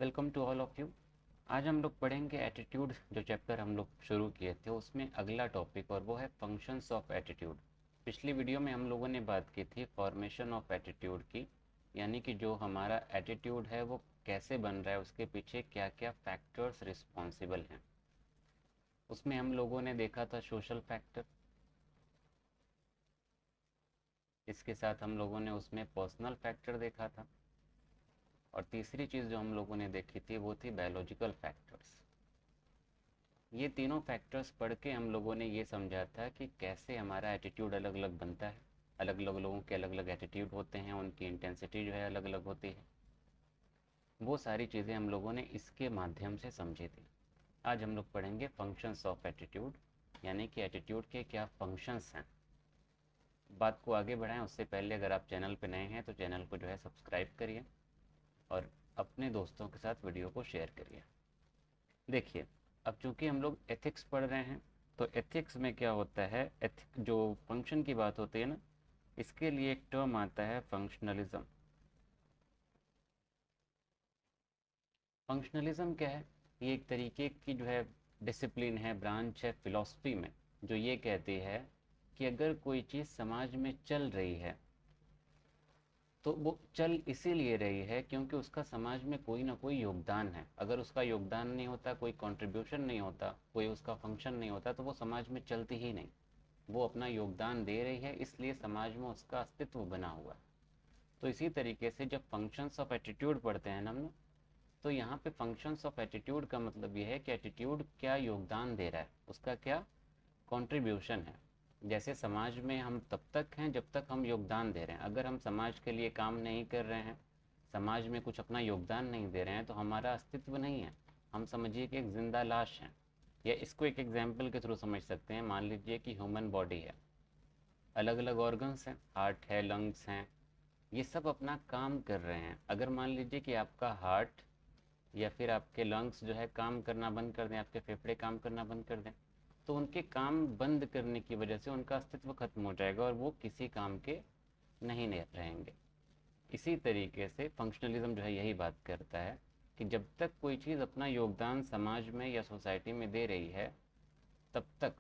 Welcome to all of you. आज हम लोग पढ़ेंगे एटीट्यूड। जो चैप्टर हम लोग शुरू किए थे उसमें अगला टॉपिक और वो है फंक्शंस ऑफ एटीट्यूड। पिछली वीडियो में हम लोगों ने बात की थी फॉर्मेशन ऑफ एटीट्यूड की, यानी कि जो हमारा एटीट्यूड है वो कैसे बन रहा है, उसके पीछे क्या क्या फैक्टर्स रिस्पॉन्सिबल हैं। उसमें हम लोगों ने देखा था सोशल फैक्टर, इसके साथ हम लोगों ने उसमें पर्सनल फैक्टर देखा था, और तीसरी चीज़ जो हम लोगों ने देखी थी वो थी बायोलॉजिकल फैक्टर्स। ये तीनों फैक्टर्स पढ़ के हम लोगों ने ये समझा था कि कैसे हमारा एटीट्यूड अलग अलग बनता है। अलग अलग लोगों के अलग अलग एटीट्यूड होते हैं, उनकी इंटेंसिटी जो है अलग अलग होती है। वो सारी चीज़ें हम लोगों ने इसके माध्यम से समझी थी। आज हम लोग पढ़ेंगे फंक्शंस ऑफ एटीट्यूड, यानी कि एटीट्यूड के क्या फंक्शंस हैं। बात को आगे बढ़ाएं उससे पहले अगर आप चैनल पर नए हैं तो चैनल को जो है सब्सक्राइब करिए और अपने दोस्तों के साथ वीडियो को शेयर करिए। देखिए, अब चूंकि हम लोग एथिक्स पढ़ रहे हैं तो एथिक्स में क्या होता है, एथिक जो फंक्शन की बात होती है ना, इसके लिए एक टर्म आता है फंक्शनलिज्म। फंक्शनलिज्म क्या है? ये एक तरीके की जो है डिसिप्लिन है, ब्रांच है फिलॉसफी में, जो ये कहती है कि अगर कोई चीज़ समाज में चल रही है तो वो चल इसीलिए रही है क्योंकि उसका समाज में कोई ना कोई योगदान है। अगर उसका योगदान नहीं होता, कोई कंट्रीब्यूशन नहीं होता, कोई उसका फंक्शन नहीं होता, तो वो समाज में चलती ही नहीं। वो अपना योगदान दे रही है, इसलिए समाज में उसका अस्तित्व बना हुआ है। तो इसी तरीके से जब फंक्शंस ऑफ एटीट्यूड पढ़ते हैं हम, तो यहाँ पे फंक्शंस ऑफ एटीट्यूड का मतलब ये है कि एटीट्यूड क्या योगदान दे रहा है, उसका क्या कंट्रीब्यूशन है। जैसे समाज में हम तब तक हैं जब तक हम योगदान दे रहे हैं। अगर हम समाज के लिए काम नहीं कर रहे हैं, समाज में कुछ अपना योगदान नहीं दे रहे हैं, तो हमारा अस्तित्व नहीं है। हम समझिए कि एक जिंदा लाश हैं। या इसको एक एग्जाम्पल के थ्रू समझ सकते हैं। मान लीजिए कि ह्यूमन बॉडी है, अलग अलग ऑर्गन्स हैं, हार्ट है, लंग्स हैं, ये सब अपना काम कर रहे हैं। अगर मान लीजिए कि आपका हार्ट या फिर आपके लंग्स जो है काम करना बंद कर दें, आपके फेफड़े काम करना बंद कर दें, तो उनके काम बंद करने की वजह से उनका अस्तित्व खत्म हो जाएगा और वो किसी काम के नहीं रहेंगे। इसी तरीके से फंक्शनलिज्म जो है यही बात करता है कि जब तक कोई चीज़ अपना योगदान समाज में या सोसाइटी में दे रही है तब तक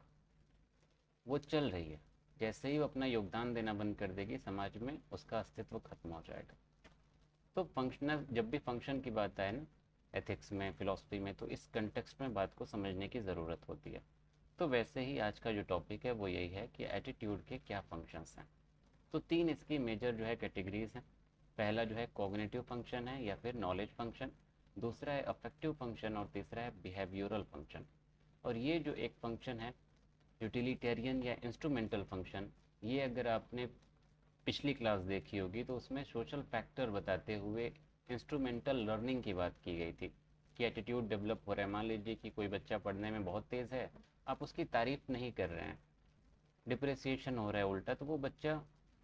वो चल रही है। जैसे ही वो अपना योगदान देना बंद कर देगी, समाज में उसका अस्तित्व खत्म हो जाएगा। तो फंक्शनल, जब भी फंक्शन की बात आए ना एथिक्स में, फिलॉसफी में, तो इस कंटेक्स्ट में बात को समझने की ज़रूरत होती है। तो वैसे ही आज का जो टॉपिक है वो यही है कि एटीट्यूड के क्या फंक्शंस हैं। तो तीन इसकी मेजर जो है कैटेगरीज हैं। पहला जो है कॉग्निटिव फंक्शन है या फिर नॉलेज फंक्शन, दूसरा है अफेक्टिव फंक्शन और तीसरा है बिहेवियरल फंक्शन। और ये जो एक फंक्शन है यूटिलिटेरियन या इंस्ट्रूमेंटल फंक्शन, ये अगर आपने पिछली क्लास देखी होगी तो उसमें सोशल फैक्टर बताते हुए इंस्ट्रूमेंटल लर्निंग की बात की गई थी कि एटीट्यूड डेवलप हो रहा है। मान लीजिए कि कोई बच्चा पढ़ने में बहुत तेज़ है, आप उसकी तारीफ नहीं कर रहे हैं, डिप्रिसिएशन हो रहा है उल्टा, तो वो बच्चा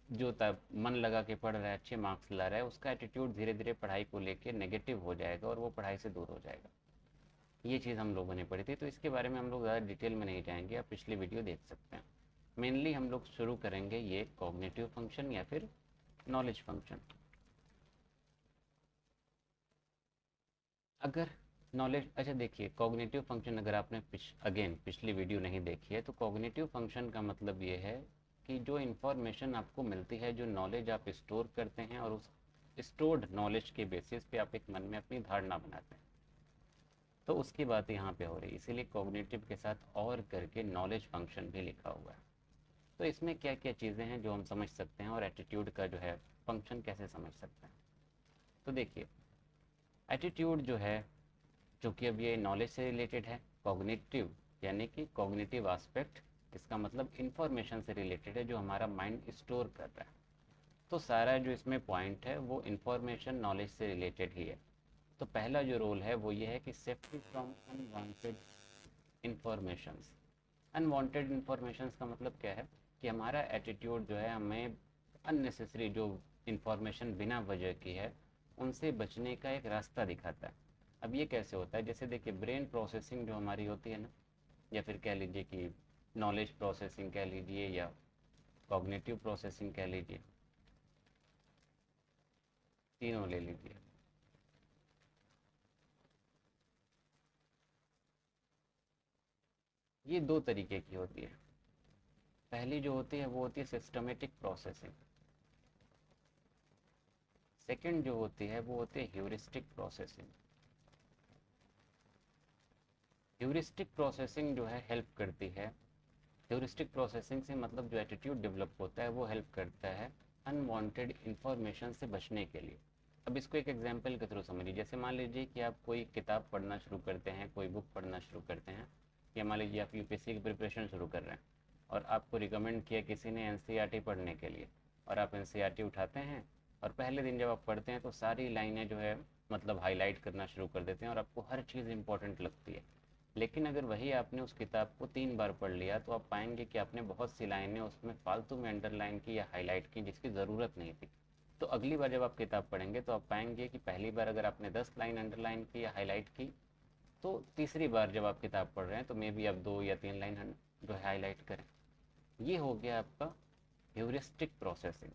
जो मन लगा के पढ़ रहा है, अच्छे मार्क्स ला रहा है, उसका एटीट्यूड धीरे धीरे पढ़ाई को लेके नेगेटिव हो जाएगा और वो पढ़ाई से दूर हो जाएगा। ये चीज़ हम लोगों ने पढ़ी थी, तो इसके बारे में हम लोग ज़्यादा डिटेल में नहीं जाएंगे, आप पिछली वीडियो देख सकते हैं। मेनली हम लोग शुरू करेंगे ये कॉग्निटिव फंक्शन या फिर नॉलेज फंक्शन। अगर नॉलेज, अच्छा देखिए, कॉग्निटिव फंक्शन अगर आपने अगेन पिछली वीडियो नहीं देखी है तो कॉग्निटिव फंक्शन का मतलब ये है कि जो इन्फॉर्मेशन आपको मिलती है, जो नॉलेज आप स्टोर करते हैं, और उस स्टोर्ड नॉलेज के बेसिस पे आप एक मन में अपनी धारणा बनाते हैं, तो उसकी बात यहाँ पे हो रही है। इसीलिए कॉग्निटिव के साथ और करके नॉलेज फंक्शन भी लिखा हुआ है। तो इसमें क्या क्या चीज़ें हैं जो हम समझ सकते हैं और एटीट्यूड का जो है फंक्शन कैसे समझ सकते हैं। तो देखिए, एटीट्यूड जो है, चूँकि अब ये नॉलेज से रिलेटेड है, कॉग्निटिव यानी कि कॉग्निटिव आस्पेक्ट, इसका मतलब इंफॉर्मेशन से रिलेटेड है जो हमारा माइंड स्टोर कर रहा है। तो सारा जो इसमें पॉइंट है वो इंफॉर्मेशन नॉलेज से रिलेटेड ही है। तो पहला जो रोल है वो ये है कि safety from unwanted informations. Unwanted informations का मतलब क्या है कि हमारा एटीट्यूड जो है हमें अननेसेसरी जो इंफॉर्मेशन बिना वजह की है उनसे बचने का एक रास्ता दिखाता है। अब ये कैसे होता है? जैसे देखिए, ब्रेन प्रोसेसिंग जो हमारी होती है ना, या फिर कह लीजिए कि नॉलेज प्रोसेसिंग कह लीजिए या कॉग्निटिव प्रोसेसिंग कह लीजिए, तीनों ले लीजिए। ये दो तरीके की होती है। पहली जो होती है वो होती है सिस्टमेटिक प्रोसेसिंग। सेकंड जो होती है वो होती है ह्यूरिस्टिक प्रोसेसिंग। ह्यूरिस्टिक प्रोसेसिंग जो है हेल्प करती है, ह्यूरिस्टिक प्रोसेसिंग से मतलब जो एटीट्यूड डेवलप होता है वो हेल्प करता है अनवांटेड इंफॉर्मेशन से बचने के लिए। अब इसको एक एग्जांपल के थ्रू समझिए। जैसे मान लीजिए कि आप कोई किताब पढ़ना शुरू करते हैं, कोई बुक पढ़ना शुरू करते हैं, या मान लीजिए आप यूपीएससी की प्रिपरेशन शुरू कर रहे हैं और आपको रिकमेंड किया किसी ने एनसीईआरटी पढ़ने के लिए, और आप एनसीईआरटी उठाते हैं और पहले दिन जब आप पढ़ते हैं तो सारी लाइनें जो है मतलब हाईलाइट करना शुरू कर देते हैं और आपको हर चीज़ इंपॉर्टेंट लगती है। लेकिन अगर वही आपने उस किताब को 3 बार पढ़ लिया तो आप पाएंगे कि आपने बहुत सी लाइनें उसमें फालतू में अंडरलाइन की या हाईलाइट की जिसकी ज़रूरत नहीं थी। तो अगली बार जब आप किताब पढ़ेंगे तो आप पाएंगे कि पहली बार अगर आपने 10 लाइन अंडरलाइन की या हाईलाइट की, तो तीसरी बार जब आप किताब पढ़ रहे हैं तो मे बी आप 2 या 3 लाइन जो है हाईलाइट करें। ये हो गया आपका ह्यूरिस्टिक प्रोसेसिंग।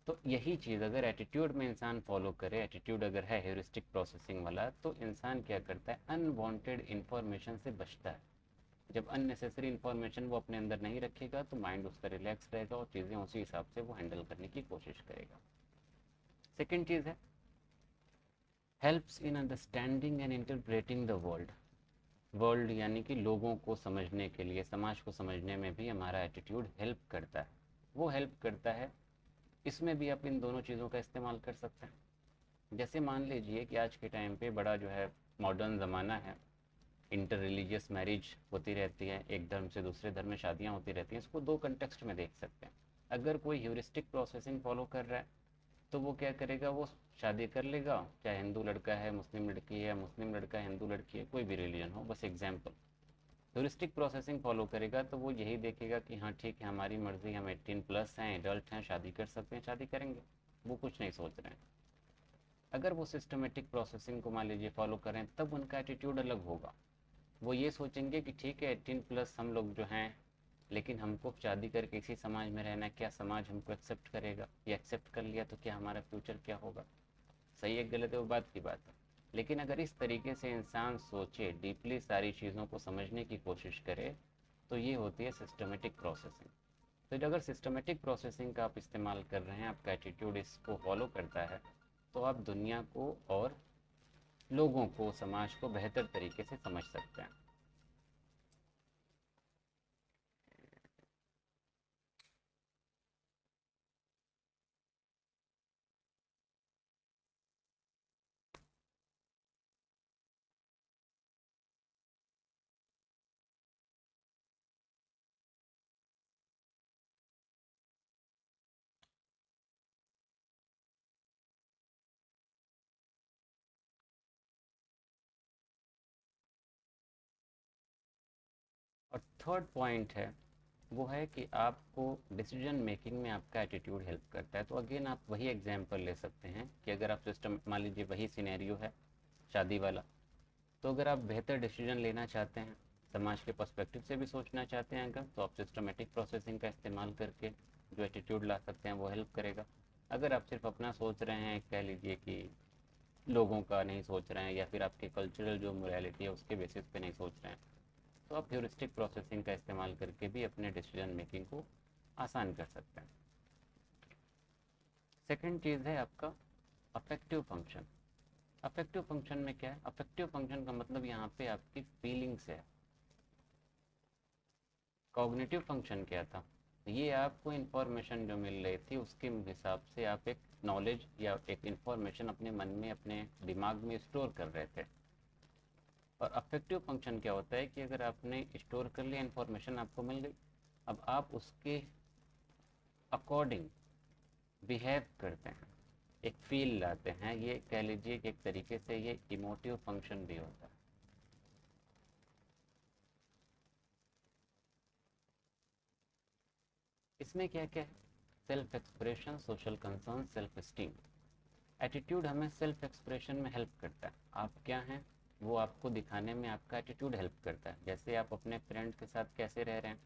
तो यही चीज़ अगर एटीट्यूड में इंसान फॉलो करे, एटीट्यूड अगर है ह्यूरिस्टिक प्रोसेसिंग वाला, तो इंसान क्या करता है, अनवांटेड इंफॉर्मेशन से बचता है। जब अननेसेसरी इंफॉर्मेशन वो अपने अंदर नहीं रखेगा तो माइंड उसका रिलैक्स रहेगा और चीज़ें उसी हिसाब से वो हैंडल करने की कोशिश करेगा। सेकेंड चीज़ है helps in understanding and interpreting the world. World यानी कि लोगों को समझने के लिए, समाज को समझने में भी हमारा एटीट्यूड हेल्प करता है। वो हेल्प करता है, इसमें भी आप इन दोनों चीज़ों का इस्तेमाल कर सकते हैं। जैसे मान लीजिए कि आज के टाइम पे बड़ा जो है मॉडर्न ज़माना है, इंटर रिलीजियस मैरिज होती रहती है, एक धर्म से दूसरे धर्म में शादियाँ होती रहती हैं। इसको दो कंटेक्स्ट में देख सकते हैं। अगर कोई ह्यूरिस्टिक प्रोसेसिंग फॉलो कर रहा है तो वो क्या करेगा, वो शादी कर लेगा, चाहे हिंदू लड़का है, मुस्लिम लड़की है, मुस्लिम लड़का है, हिंदू लड़की है, कोई भी रिलीजन हो, बस एग्जाम्पल। ह्यूरिस्टिक प्रोसेसिंग फॉलो करेगा तो वो यही देखेगा कि हाँ ठीक है, हमारी मर्ज़ी, हम 18+ हैं, एडल्ट हैं, शादी कर सकते हैं, शादी करेंगे, वो कुछ नहीं सोच रहे हैं। अगर वो सिस्टमेटिक प्रोसेसिंग को मान लीजिए फॉलो करें तब उनका एटीट्यूड अलग होगा। वो ये सोचेंगे कि ठीक है 18+ हम लोग जो हैं, लेकिन हमको शादी करके इसी समाज में रहना है, क्या समाज हमको एक्सेप्ट करेगा, या एक्सेप्ट कर लिया तो क्या हमारा फ्यूचर क्या होगा। सही है गलत है वो बात की बात है। लेकिन अगर इस तरीके से इंसान सोचे, डीपली सारी चीज़ों को समझने की कोशिश करे, तो ये होती है सिस्टमेटिक प्रोसेसिंग। तो अगर सिस्टमेटिक प्रोसेसिंग का आप इस्तेमाल कर रहे हैं, आपका एटीट्यूड इसको फॉलो करता है, तो आप दुनिया को और लोगों को, समाज को बेहतर तरीके से समझ सकते हैं। और थर्ड पॉइंट है वो है कि आपको डिसीजन मेकिंग में आपका एटीट्यूड हेल्प करता है। तो अगेन आप वही एग्जांपल ले सकते हैं कि अगर आप सिस्टम, मान लीजिए वही सिनेरियो है शादी वाला, तो अगर आप बेहतर डिसीजन लेना चाहते हैं, समाज के पर्सपेक्टिव से भी सोचना चाहते हैं अगर, तो आप सिस्टमेटिक प्रोसेसिंग का इस्तेमाल करके जो एटीट्यूड ला सकते हैं वो हेल्प करेगा। अगर आप सिर्फ अपना सोच रहे हैं, कह लीजिए कि लोगों का नहीं सोच रहे हैं, या फिर आपके कल्चरल जो मोरालिटी है उसके बेसिस पे नहीं सोच रहे हैं, तो आप ह्यूरिस्टिक प्रोसेसिंग का इस्तेमाल करके भी अपने डिसीजन मेकिंग को आसान कर सकते हैं। सेकंड चीज़ है आपका अफेक्टिव फंक्शन। अफेक्टिव फंक्शन में क्या है, अफेक्टिव फंक्शन का मतलब यहाँ पे आपकी फीलिंग्स है। कॉग्निटिव फंक्शन क्या था, ये आपको इंफॉर्मेशन जो मिल रही थी उसके हिसाब से आप एक नॉलेज या एक इंफॉर्मेशन अपने मन में, अपने दिमाग में स्टोर कर रहे थे। और अफेक्टिव फंक्शन क्या होता है कि अगर आपने स्टोर कर लिया, इंफॉर्मेशन आपको मिल गई, अब आप उसके अकॉर्डिंग बिहेव करते हैं, एक फील लाते हैं। ये कह लीजिए कि एक तरीके से ये इमोटिव फंक्शन भी होता है। इसमें क्या क्या है, self expression, social concern, self esteem. Attitude हमें सेल्फ एक्सप्रेशन में हेल्प करता है। आप क्या हैं वो आपको दिखाने में आपका एटीट्यूड हेल्प करता है। जैसे आप अपने फ्रेंड के साथ कैसे रह रहे हैं,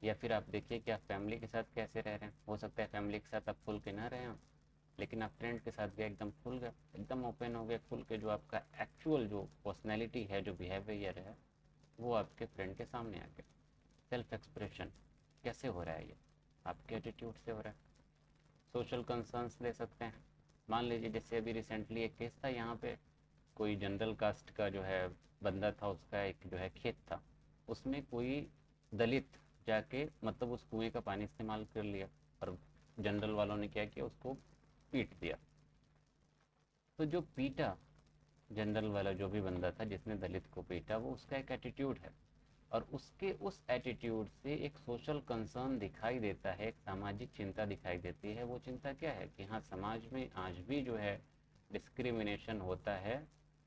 या फिर आप देखिए कि आप फैमिली के साथ कैसे रह रहे हैं। हो सकता है फैमिली के साथ आप खुल के ना रहे हो, लेकिन आप फ्रेंड के साथ गए, एकदम खुल गए, एकदम ओपन हो गए, खुल के जो आपका एक्चुअल जो पर्सनैलिटी है, जो बिहेवियर है, वो आपके फ्रेंड के सामने आके सेल्फ एक्सप्रेशन कैसे हो रहा है, ये आपके एटीट्यूड से हो रहा है। सोशल कंसर्न्स ले सकते हैं। मान लीजिए जैसे अभी रिसेंटली एक केस था, यहाँ पे कोई जनरल कास्ट का जो है बंदा था, उसका एक जो है खेत था, उसमें कोई दलित जाके मतलब उस कुएं का पानी इस्तेमाल कर लिया, और जनरल वालों ने क्या किया, उसको पीट दिया। तो जो पीटा जनरल वाला जो भी बंदा था जिसने दलित को पीटा, वो उसका एक एटीट्यूड है, और उसके उस एटीट्यूड से एक सोशल कंसर्न दिखाई देता है, एक सामाजिक चिंता दिखाई देती है। वो चिंता क्या है कि हाँ, समाज में आज भी जो है डिस्क्रिमिनेशन होता है,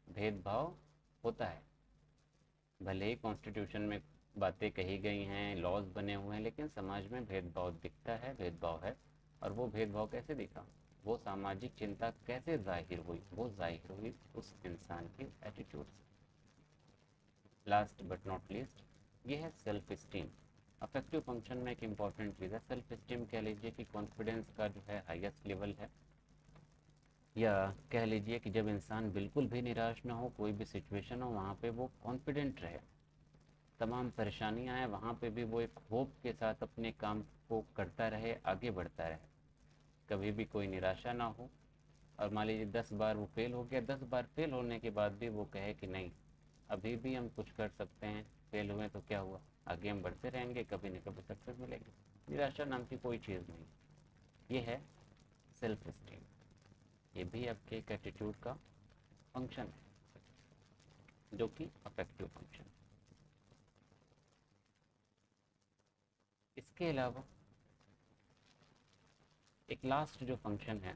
भेदभाव होता है। भले ही कॉन्स्टिट्यूशन में बातें कही गई हैं, लॉज बने हुए हैं, लेकिन समाज में भेदभाव दिखता है, भेदभाव है। और वो भेदभाव कैसे दिखा, वो सामाजिक चिंता कैसे जाहिर हुई, वो जाहिर हुई उस इंसान के एटीट्यूड से। लास्ट बट नॉट लीस्ट, ये है सेल्फ इस्टीम। अफेक्टिव फंक्शन में एक इम्पॉर्टेंट चीज़ है सेल्फ इस्टीम। कह लीजिए कि कॉन्फिडेंस का जो है हाईएस्ट लेवल है, या कह लीजिए कि जब इंसान बिल्कुल भी निराश ना हो, कोई भी सिचुएशन हो, वहाँ पे वो कॉन्फिडेंट रहे। तमाम परेशानियाँ आए, वहाँ पे भी वो एक होप के साथ अपने काम को करता रहे, आगे बढ़ता रहे, कभी भी कोई निराशा ना हो। और मान लीजिए 10 बार वो फेल हो गया, 10 बार फेल होने के बाद भी वो कहे कि नहीं, अभी भी हम कुछ कर सकते हैं, फेल हुए तो क्या हुआ, आगे हम बढ़ते रहेंगे, कभी न कभी सक्सेस मिलेगी। निराशा नाम की कोई चीज़ नहीं। ये है सेल्फ इस्टीम। ये भी आपके एक एटीट्यूड का फंक्शन है, जो कि अफेक्टिव फंक्शन। इसके अलावा एक लास्ट जो फंक्शन है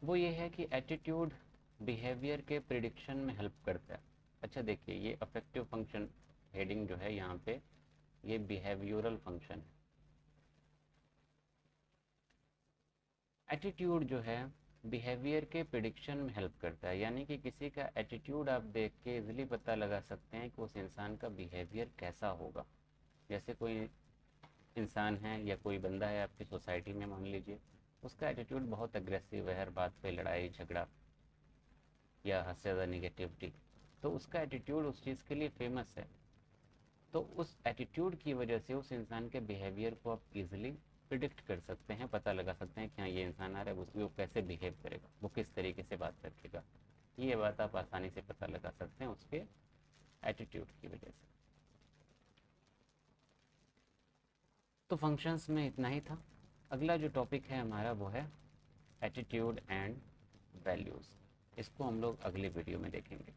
वो ये है कि एटीट्यूड बिहेवियर के प्रिडिक्शन में हेल्प करता है। अच्छा देखिए, ये अफेक्टिव फंक्शन हेडिंग जो है यहाँ पे, ये बिहेवियरल फंक्शन है। एटीट्यूड जो है बिहेवियर के प्रिडिक्शन में हेल्प करता है, यानी कि किसी का एटीट्यूड आप देख के इजीली पता लगा सकते हैं कि उस इंसान का बिहेवियर कैसा होगा। जैसे कोई इंसान है या कोई बंदा है आपकी सोसाइटी में, मान लीजिए उसका एटीट्यूड बहुत अग्रेसिव है, हर बात पे लड़ाई झगड़ा या हद से ज़्यादा निगेटिविटी, तो उसका एटीट्यूड उस चीज़ के लिए फेमस है। तो उस एटीट्यूड की वजह से उस इंसान के बिहेवियर को आप इजीली प्रिडिक्ट कर सकते हैं, पता लगा सकते हैं कि हाँ, ये इंसान आ रहा है, उसमें वो कैसे बिहेव करेगा, वो किस तरीके से बात रखेगा। ये बात आप आसानी से पता लगा सकते हैं उसके एटीट्यूड की वजह से। तो फंक्शंस में इतना ही था। अगला जो टॉपिक है हमारा वो है एटीट्यूड एंड वैल्यूज़। इसको हम लोग अगले वीडियो में देखेंगे।